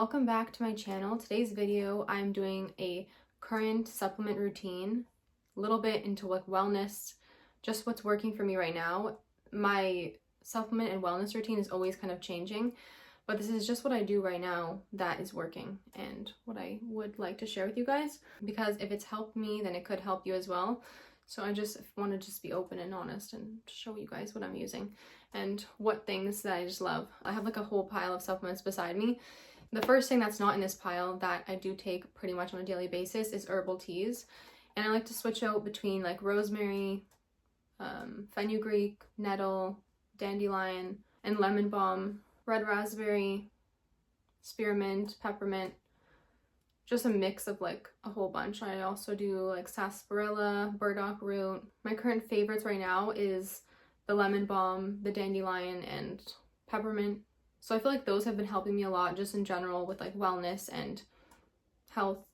welcome back to my channel. Today's video, I'm doing a current supplement routine, a little bit into like wellness, just what's working for me right now. My supplement and wellness routine is always kind of changing, but this is just what I do right now that is working and what I would like to share with you guys, because if it's helped me, then it could help you as well. So I just want to just be open and honest and show you guys what I'm using and what things that I just love. I have like a whole pile of supplements beside me. The first thing that's not in this pile that I do take pretty much on a daily basis is herbal teas. And I like to switch out between like rosemary, fenugreek, nettle, dandelion, and lemon balm, red raspberry, spearmint, peppermint. Just a mix of like a whole bunch. I also do like sarsaparilla, burdock root. My current favorites right now is the lemon balm, the dandelion, and peppermint. So I feel like those have been helping me a lot just in general with like wellness and health.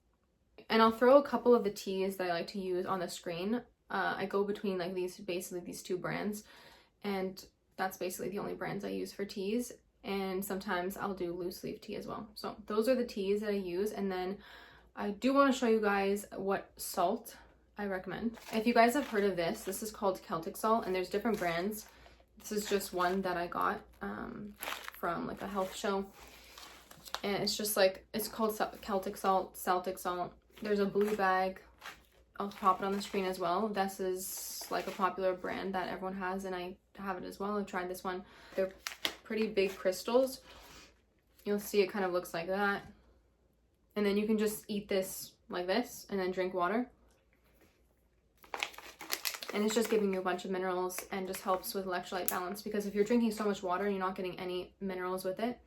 And I'll throw a couple of the teas that I like to use on the screen. I go between like these two brands, and that's basically the only brands I use for teas. And sometimes I'll do loose leaf tea as well. So those are the teas that I use. And then I do want to show you guys what salt I recommend. If you guys have heard of this is called Celtic salt, and there's different brands. This is just one that I got from like a health show. And it's just like, it's called Celtic salt. There's a blue bag. I'll pop it on the screen as well. This is like a popular brand that everyone has, and I have it as well. I've tried this one. They're pretty big crystals. You'll see it kind of looks like that. And then you can just eat this like this and then drink water. And it's just giving you a bunch of minerals and just helps with electrolyte balance, because if you're drinking so much water and you're not getting any minerals with it,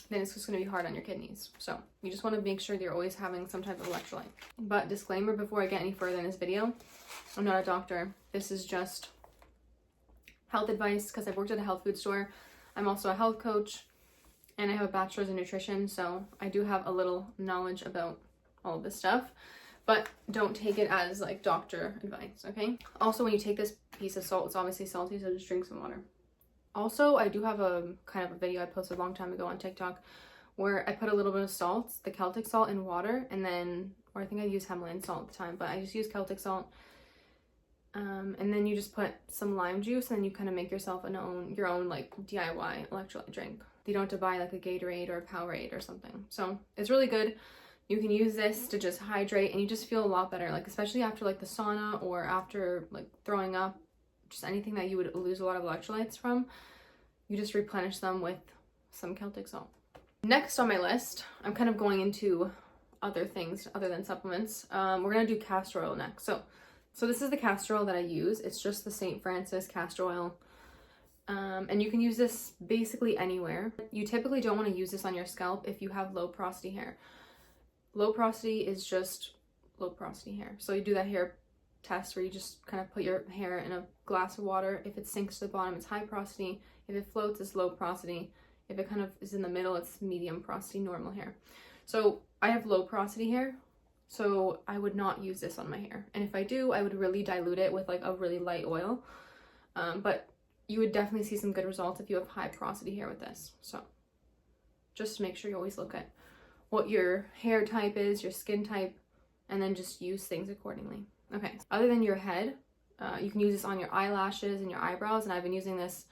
then it's just going to be hard on your kidneys. So you just want to make sure that you're always having some type of electrolyte. But disclaimer before I get any further in this video, I'm not a doctor. This is just health advice because I've worked at a health food store. I'm also a health coach, and I have a bachelor's in nutrition, so I do have a little knowledge about all of this stuff, but don't take it as like doctor advice, okay? Also, when you take this piece of salt, it's obviously salty, so just drink some water. Also, I do have a kind of a video I posted a long time ago on TikTok where I put a little bit of salt, the Celtic salt, in water, and then, or I think I used Himalayan salt at the time, but I just used Celtic salt. And then you just put some lime juice, and then you kind of make yourself your own like DIY electrolyte drink. You don't have to buy like a Gatorade or a Powerade or something. So it's really good. You can use this to just hydrate, and you just feel a lot better, like especially after like the sauna or after like throwing up, just anything that you would lose a lot of electrolytes from. You just replenish them with some Celtic salt. Next on my list, I'm kind of going into other things other than supplements. We're gonna do castor oil next. So this is the castor oil that I use. It's just the St. Francis castor oil. And you can use this basically anywhere. You typically don't want to use this on your scalp if you have low porosity hair. Low porosity is just low porosity hair. So you do that hair test where you just kind of put your hair in a glass of water. If it sinks to the bottom, it's high porosity. If it floats, it's low porosity. If it kind of is in the middle, it's medium porosity, normal hair. So I have low porosity hair, so I would not use this on my hair. And if I do, I would really dilute it with like a really light oil. But you would definitely see some good results if you have high porosity hair with this. So just make sure you always look at what your hair type is, your skin type, and then just use things accordingly. Okay, other than your head, you can use this on your eyelashes and your eyebrows. And I've been using this,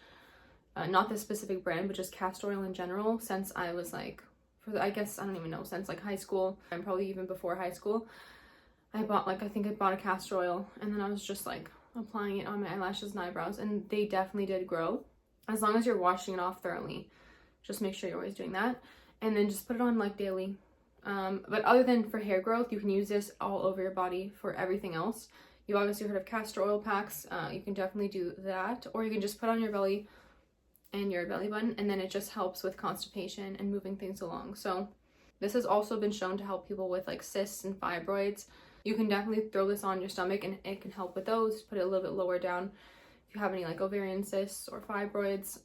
not this specific brand, but just castor oil in general since I was like, I guess, I don't even know, since like high school, and probably even before high school. I bought like, I think I bought a castor oil, and then I was just like applying it on my eyelashes and eyebrows, and they definitely did grow. As long as you're washing it off thoroughly, just make sure you're always doing that. And then just put it on like daily. But other than for hair growth, you can use this all over your body for everything else. You've obviously heard of castor oil packs. You can definitely do that, or you can just put on your belly and your belly button, and then it just helps with constipation and moving things along. So this has also been shown to help people with like cysts and fibroids. You can definitely throw this on your stomach, and it can help with those. Put it a little bit lower down if you have any like ovarian cysts or fibroids,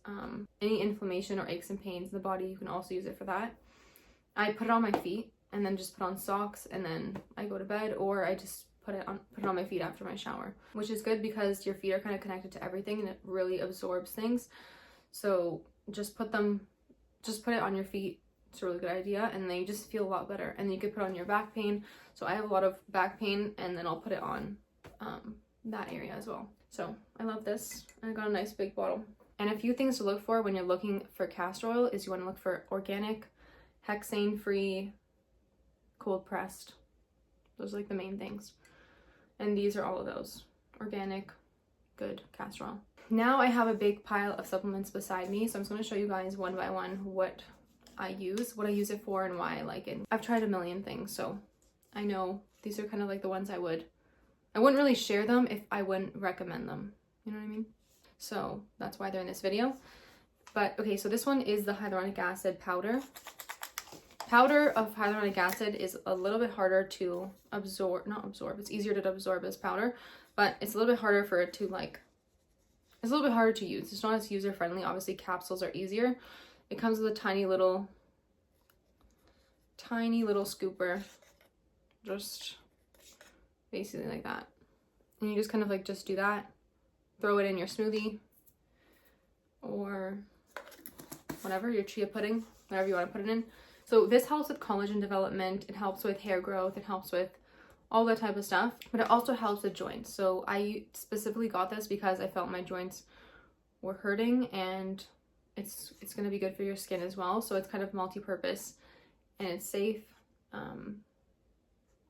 any inflammation or aches and pains in the body. You can also use it for that. I put it on my feet and then just put on socks, and then I go to bed, or I just put it on my feet after my shower, which is good because your feet are kind of connected to everything, and it really absorbs things. So just put it on your feet It's a really good idea, and then you just feel a lot better. And then you could put on your back pain. So I have a lot of back pain, and then I'll put it on that area as well. So I love this. I got a nice big bottle. And a few things to look for when you're looking for castor oil is you want to look for organic, hexane-free, cold pressed. Those are like the main things. And these are all of those. Organic, good castor oil. Now I have a big pile of supplements beside me, so I'm just going to show you guys one by one what I use it for, and why I like it. I've tried a million things, so I know these are kind of like the ones I wouldn't really share them if I wouldn't recommend them. You know what I mean? So that's why they're in this video. But okay, so this one is the hyaluronic acid powder. Powder of hyaluronic acid is a little bit harder to it's easier to absorb as powder, but it's a little bit harder for it to it's a little bit harder to use. It's not as user friendly. Obviously capsules are easier. It comes with a tiny little scooper, just basically like that. And you just kind of just do that, throw it in your smoothie or whatever, your chia pudding, whatever you want to put it in. So this helps with collagen development, it helps with hair growth, it helps with all that type of stuff, but it also helps with joints. So I specifically got this because I felt my joints were hurting, and it's going to be good for your skin as well. So it's kind of multi-purpose and it's safe.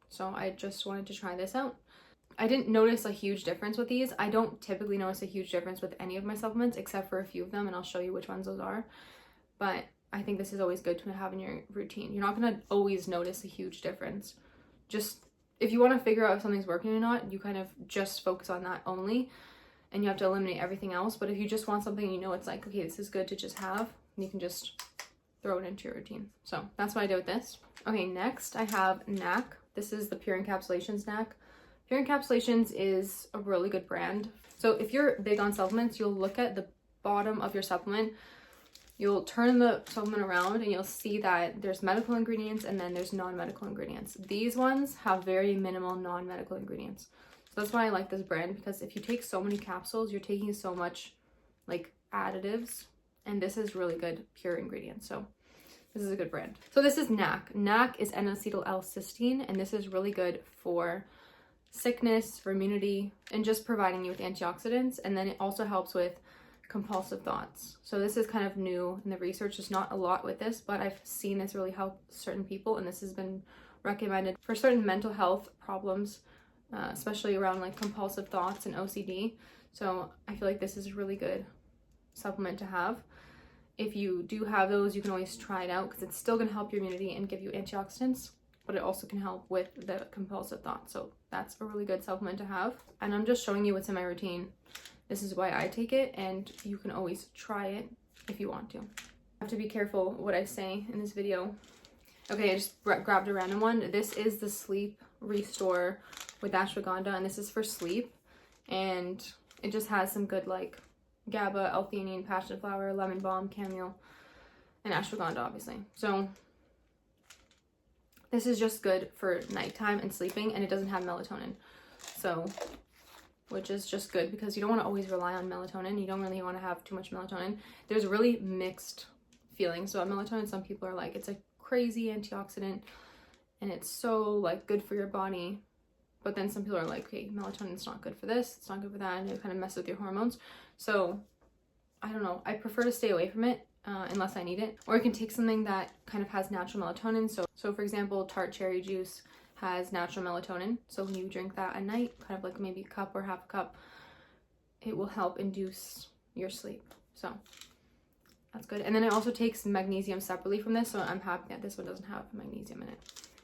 So I just wanted to try this out. I didn't notice a huge difference with these. I don't typically notice a huge difference with any of my supplements except for a few of them, and I'll show you which ones those are. But I think this is always good to have in your routine. You're not going to always notice a huge difference. Just if you want to figure out if something's working or not, you kind of just focus on that only, and you have to eliminate everything else. But if you just want something, you know, it's like, okay, this is good to just have, you can just throw it into your routine. So that's what I did with this. Okay, next I have NAC. This is the Pure Encapsulations NAC. Pure Encapsulations is a really good brand. So if you're big on supplements, you'll look at the bottom of your supplement. You'll turn the supplement around and you'll see that there's medical ingredients and then there's non-medical ingredients. These ones have very minimal non-medical ingredients. So that's why I like this brand, because if you take so many capsules, you're taking so much additives, and this is really good pure ingredients. So this is a good brand. So this is NAC. NAC is N-acetyl L-cysteine, and this is really good for sickness, for immunity, and just providing you with antioxidants. And then it also helps with compulsive thoughts. So this is kind of new in the research. There's not a lot with this, but I've seen this really help certain people, and this has been recommended for certain mental health problems, especially around compulsive thoughts and OCD. So I feel like this is a really good supplement to have. If you do have those, you can always try it out, because it's still going to help your immunity and give you antioxidants, but it also can help with the compulsive thoughts. So that's a really good supplement to have. And I'm just showing you what's in my routine. This is why I take it, and you can always try it if you want to. I have to be careful what I say in this video. Okay, I just grabbed a random one. This is the Sleep Restore with ashwagandha, and this is for sleep. And it just has some good GABA, L-theanine, passion flower, lemon balm, chamomile, and ashwagandha, obviously. So this is just good for nighttime and sleeping, and it doesn't have melatonin. So, which is just good, because you don't want to always rely on melatonin. You don't really want to have too much melatonin. There's really mixed feelings about melatonin. Some people are like, it's a crazy antioxidant and it's so good for your body. But then some people are like, okay, melatonin's not good for this, it's not good for that, and it kind of messes with your hormones. So I don't know. I prefer to stay away from it unless I need it. Or you can take something that kind of has natural melatonin. So for example, tart cherry juice has natural melatonin. So when you drink that at night, kind of maybe a cup or half a cup, it will help induce your sleep. So that's good. And then it also takes magnesium separately from this. So I'm happy that this one doesn't have magnesium in it.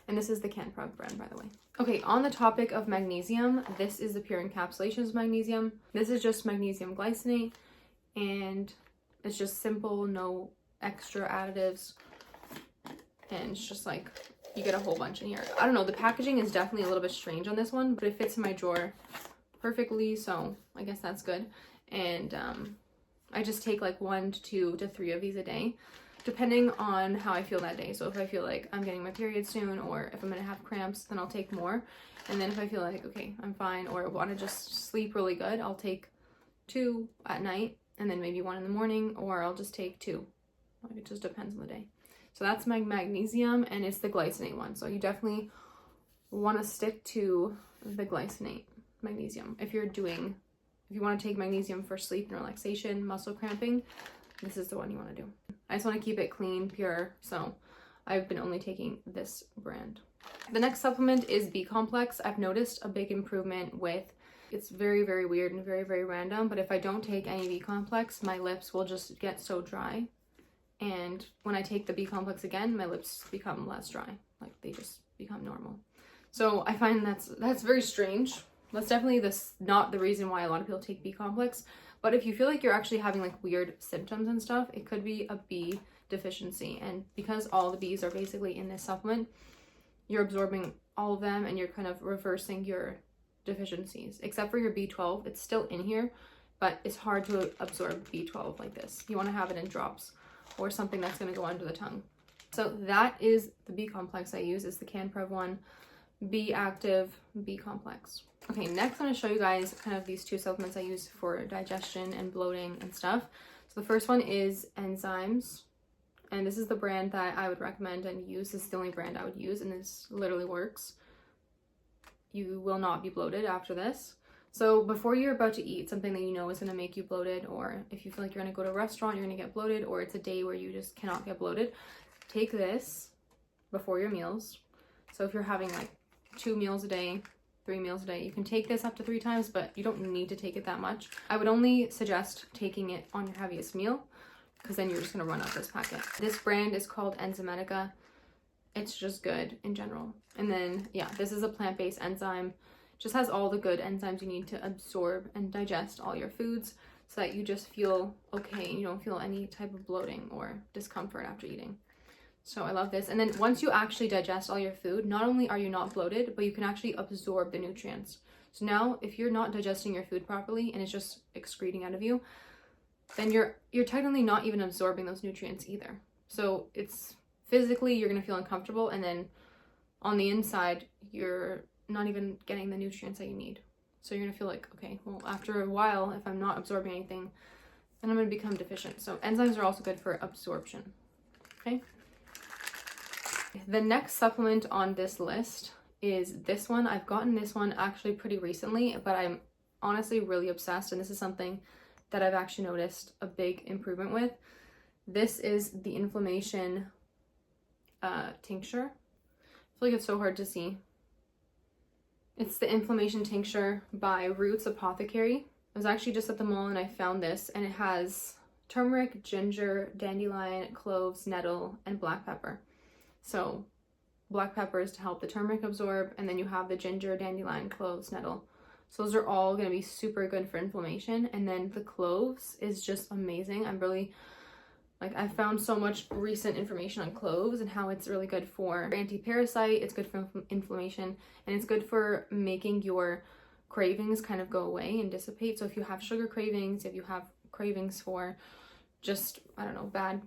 And this is the Canprug brand, by the way. Okay, on the topic of magnesium, this is the Pure Encapsulations magnesium. This is just magnesium glycinate, and it's just simple, no extra additives. And it's just you get a whole bunch in here. I don't know, the packaging is definitely a little bit strange on this one, but it fits in my drawer perfectly, so I guess that's good. And I just take 1 to 2 to 3 of these a day, depending on how I feel that day. So if I feel like I'm getting my period soon, or if I'm gonna have cramps, then I'll take more. And then if I feel like, okay, I'm fine, or want to just sleep really good, I'll take 2 at night, and then maybe 1 in the morning, or I'll just take 2. It just depends on the day. So that's my magnesium, and it's the glycinate one. So you definitely want to stick to the glycinate magnesium. If you want to take magnesium for sleep and relaxation, muscle cramping, this is the one you want to do. I just want to keep it clean, pure, so I've been only taking this brand. The next supplement is B complex. I've noticed a big improvement with, it's very, very weird and very, very random, but if I don't take any B complex, my lips will just get so dry. And when I take the B complex again, my lips become less dry. Like, they just become normal. So I find that's very strange. That's definitely not the reason why a lot of people take B complex. But if you feel like you're actually having like weird symptoms and stuff, it could be a B deficiency. And because all the B's are basically in this supplement, you're absorbing all of them and you're kind of reversing your deficiencies. Except for your B12, it's still in here, but it's hard to absorb B12 like this. You want to have it in drops or something that's going to go under the tongue. So that is the B complex I use. It's the CanPrev one, B active, B complex. Okay, next I'm going to show you guys kind of these two supplements I use for digestion and bloating and stuff. So the first one is enzymes, and this is the brand that I would recommend and use. This is the only brand I would use, and this literally works. You will not be bloated after this. So before you're about to eat something that you know is going to make you bloated, or if you feel like you're going to go to a restaurant, you're going to get bloated, or it's a day where you just cannot get bloated, take this before your meals. So if you're having like 2 meals a day, 3 meals a day, you can take this up to 3 times, but you don't need to take it that much. I would only suggest taking it on your heaviest meal, because then you're just going to run out this packet. This brand is called Enzymatica. It's just good in general. And then, yeah, this is a plant-based enzyme. Just has all the good enzymes you need to absorb and digest all your foods so that you just feel okay and you don't feel any type of bloating or discomfort after eating. So I love this. And then once you actually digest all your food, not only are you not bloated, but you can actually absorb the nutrients. So now if you're not digesting your food properly and it's just excreting out of you, then you're technically not even absorbing those nutrients either. So it's physically, you're going to feel uncomfortable, and then on the inside, you're not even getting the nutrients that you need. So you're going to feel like, okay, well, after a while, if I'm not absorbing anything, then I'm going to become deficient. So enzymes are also good for absorption. Okay. The next supplement on this list is this one. I've gotten this one actually pretty recently, but I'm honestly really obsessed, and this is something that I've actually noticed a big improvement with. This is the inflammation tincture. I feel like it's so hard to see. It's the inflammation tincture by Roots Apothecary. I was actually just at the mall and I found this, and it has turmeric, ginger, dandelion, cloves, nettle, and black pepper. So black pepper is to help the turmeric absorb, and then you have the ginger, dandelion, cloves, nettle. So those are all going to be super good for inflammation. And then the cloves is just amazing. I'm really, like, I found so much recent information on cloves and how it's really good for anti-parasite, it's good for inflammation, and it's good for making your cravings kind of go away and dissipate. So if you have sugar cravings, if you have cravings for just, I don't know, bad,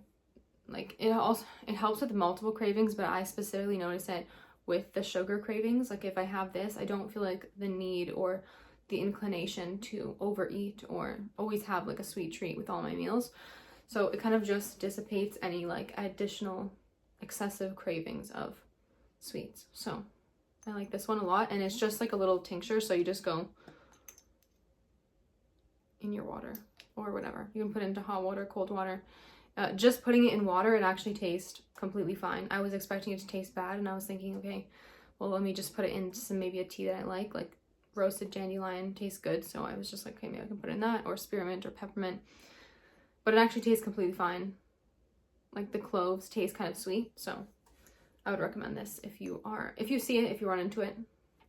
like, it helps with multiple cravings, but I specifically notice it with the sugar cravings. Like, if I have this, I don't feel like the need or the inclination to overeat or always have like a sweet treat with all my meals. So it kind of just dissipates any like additional excessive cravings of sweets. So I like this one a lot, and it's just like a little tincture, so you just go in your water or whatever. You can put it into hot water, cold water. Just putting it in water, it actually tastes completely fine. I was expecting it to taste bad, and I was thinking, okay, well, let me just put it in some, maybe a tea that I like roasted dandelion tastes good. So I was just like, okay, maybe I can put in that, or spearmint or peppermint. But it actually tastes completely fine. Like, the cloves taste kind of sweet, so I would recommend this if you see it, if you run into it.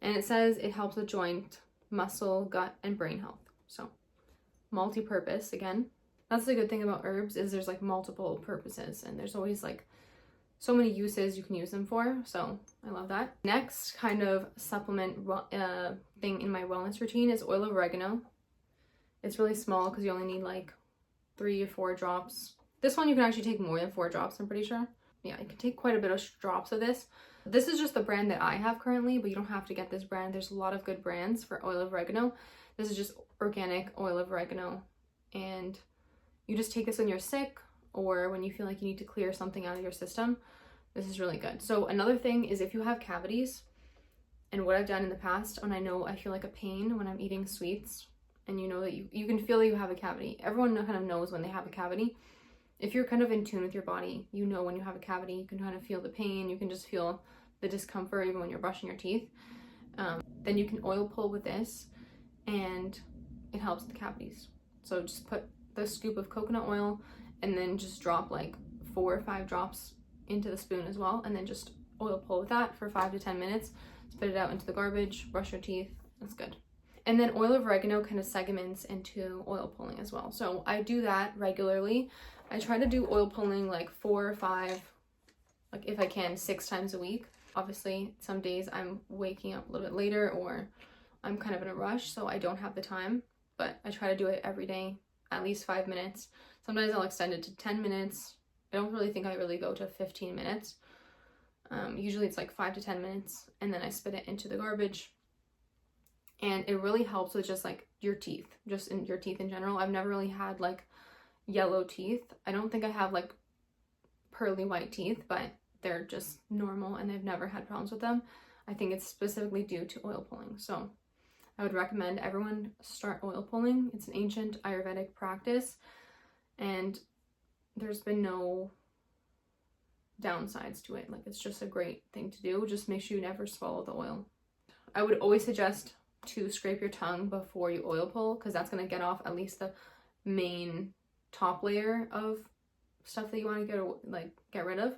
And it says it helps with joint, muscle, gut, and brain health. So multi-purpose again. That's the good thing about herbs, is there's like multiple purposes, and there's always like so many uses you can use them for. So I love that. Next kind of supplement thing in my wellness routine is oil of oregano. It's really small because you only need like 3 or 4 drops. This one you can actually take more than 4 drops, I'm pretty sure. Yeah, you can take quite a bit of drops of this. This is just the brand that I have currently, but you don't have to get this brand. There's a lot of good brands for oil of oregano. This is just organic oil of oregano, and you just take this when you're sick, or when you feel like you need to clear something out of your system, this is really good. So another thing is if you have cavities, and what I've done in the past when I know I feel like a pain when I'm eating sweets, and you know that you can feel that you have a cavity. Everyone kind of knows when they have a cavity. If you're kind of in tune with your body, you know when you have a cavity, you can kind of feel the pain, you can just feel the discomfort even when you're brushing your teeth. Then you can oil pull with this, and it helps the cavities. So just put the scoop of coconut oil and then just drop like 4 or 5 drops into the spoon as well, and then just oil pull with that for 5 to 10 minutes. Spit it out into the garbage, brush your teeth. That's good. And then oil of oregano kind of segments into oil pulling as well. So I do that regularly. I try to do oil pulling like 4 or 5, like if I can, 6 times a week. Obviously, some days I'm waking up a little bit later or I'm kind of in a rush, so I don't have the time, but I try to do it every day, at least 5 minutes. Sometimes I'll extend it to 10 minutes. I don't really think I really go to 15 minutes. Usually it's like 5 to 10 minutes, and then I spit it into the garbage. And it really helps with just like your teeth, just in your teeth in general. I've never really had like yellow teeth. I don't think I have like pearly white teeth, but they're just normal and I've never had problems with them. I think it's specifically due to oil pulling. So I would recommend everyone start oil pulling. It's an ancient Ayurvedic practice, and there's been no downsides to it. Like, it's just a great thing to do. Just make sure you never swallow the oil. I would always suggest to scrape your tongue before you oil pull, because that's going to get off at least the main top layer of stuff that you want to get rid of,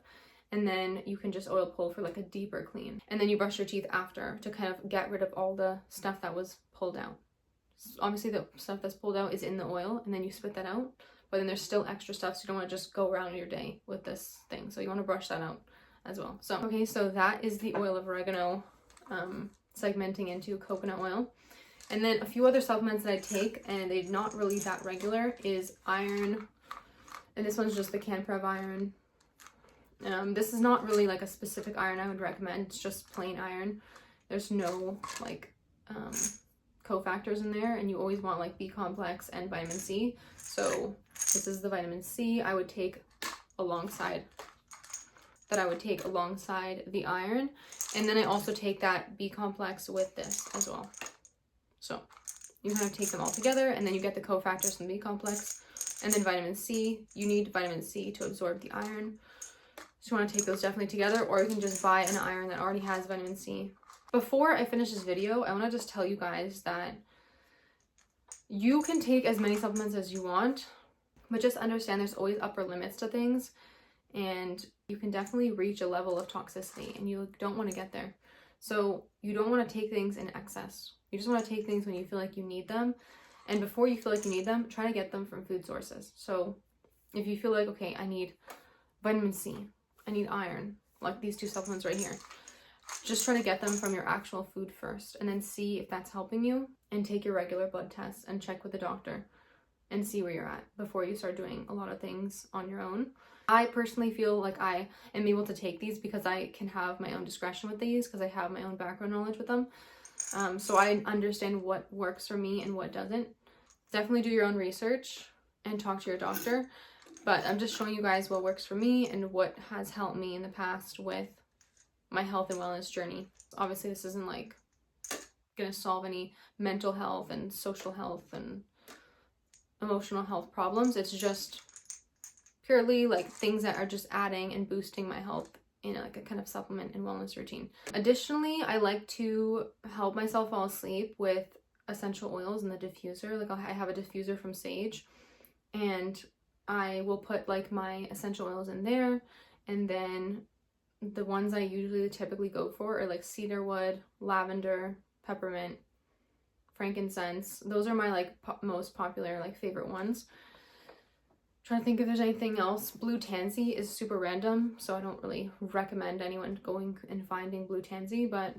and then you can just oil pull for like a deeper clean, and then you brush your teeth after to kind of get rid of all the stuff that was pulled out. So obviously the stuff that's pulled out is in the oil, and then you spit that out, but then there's still extra stuff, so you don't want to just go around your day with this thing, so you want to brush that out as well. So okay, so that is the oil of oregano, segmenting into coconut oil. And then a few other supplements that I take, and they're not really that regular, is iron. And this one's just the Canprev iron. This is not really like a specific iron I would recommend. It's just plain iron. There's no like cofactors in there, and you always want like B complex and vitamin C. So this is the vitamin C I would take alongside the iron. And then I also take that B complex with this as well. So you kind of take them all together, and then you get the cofactors from the B complex. And then vitamin C, you need vitamin C to absorb the iron. So you want to take those definitely together, or you can just buy an iron that already has vitamin C. Before I finish this video, I want to just tell you guys that you can take as many supplements as you want, but just understand there's always upper limits to things, and you can definitely reach a level of toxicity, and you don't want to get there. So you don't want to take things in excess. You just want to take things when you feel like you need them. And before you feel like you need them, try to get them from food sources. So if you feel like, okay, I need vitamin C, I need iron, like these 2 supplements right here, just try to get them from your actual food first, and then see if that's helping you, and take your regular blood tests and check with the doctor and see where you're at before you start doing a lot of things on your own. I personally feel like I am able to take these because I can have my own discretion with these, because I have my own background knowledge with them. So I understand what works for me and what doesn't. Definitely do your own research and talk to your doctor, but I'm just showing you guys what works for me and what has helped me in the past with my health and wellness journey. Obviously, this isn't like gonna solve any mental health and social health and emotional health problems. It's just purely like things that are just adding and boosting my health in like a kind of supplement and wellness routine. Additionally, I like to help myself fall asleep with essential oils in the diffuser. Like I have a diffuser from Sage, and I will put like my essential oils in there, and then the ones I usually typically go for are like cedarwood, lavender, peppermint, frankincense. Those are my like most popular, like favorite ones. Trying to think if there's anything else. Blue tansy is super random, so I don't really recommend anyone going and finding blue tansy, but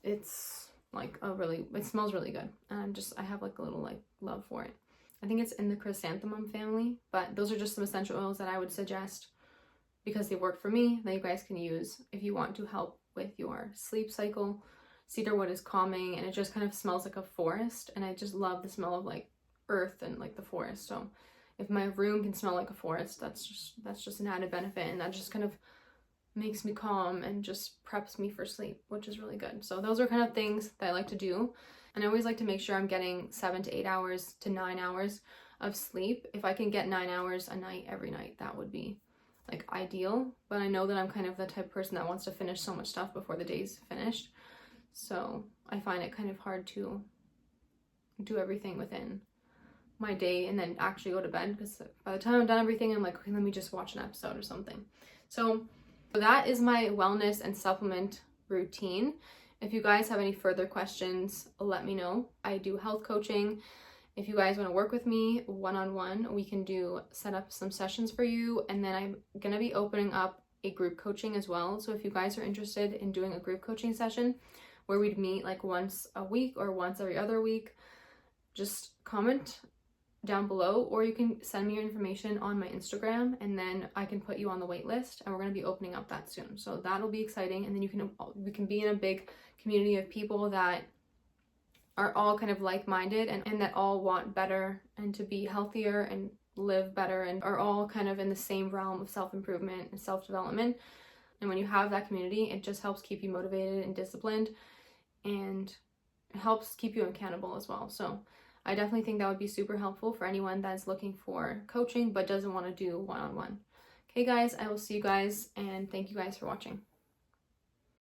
it's like it smells really good, and I have like a little like love for it. I think it's in the chrysanthemum family, but those are just some essential oils that I would suggest because they work for me, that you guys can use if you want to help with your sleep cycle. Cedarwood is calming, and it just kind of smells like a forest, and I just love the smell of like earth and like the forest. So if my room can smell like a forest, that's just an added benefit, and that just kind of makes me calm and just preps me for sleep, which is really good. So those are kind of things that I like to do. And I always like to make sure I'm getting 7 to 8 hours to 9 hours of sleep. If I can get 9 hours a night every night, that would be like ideal. But I know that I'm kind of the type of person that wants to finish so much stuff before the day's finished. So I find it kind of hard to do everything within my day and then actually go to bed, because by the time I'm done everything, I'm like, okay, let me just watch an episode or something. So that is my wellness and supplement routine. If you guys have any further questions, let me know. I do health coaching. If you guys want to work with me one-on-one, we can set up some sessions for you. And then I'm going to be opening up a group coaching as well. So if you guys are interested in doing a group coaching session where we'd meet like once a week or once every other week, just comment down below, or you can send me your information on my Instagram, and then I can put you on the wait list, and we're going to be opening up that soon. So that'll be exciting. And then we can be in a big community of people that are all kind of like-minded and that all want better and to be healthier and live better, and are all kind of in the same realm of self-improvement and self-development. And when you have that community, it just helps keep you motivated and disciplined, and it helps keep you accountable as well. So I definitely think that would be super helpful for anyone that's looking for coaching but doesn't want to do one-on-one. Okay guys, I will see you guys, and thank you guys for watching.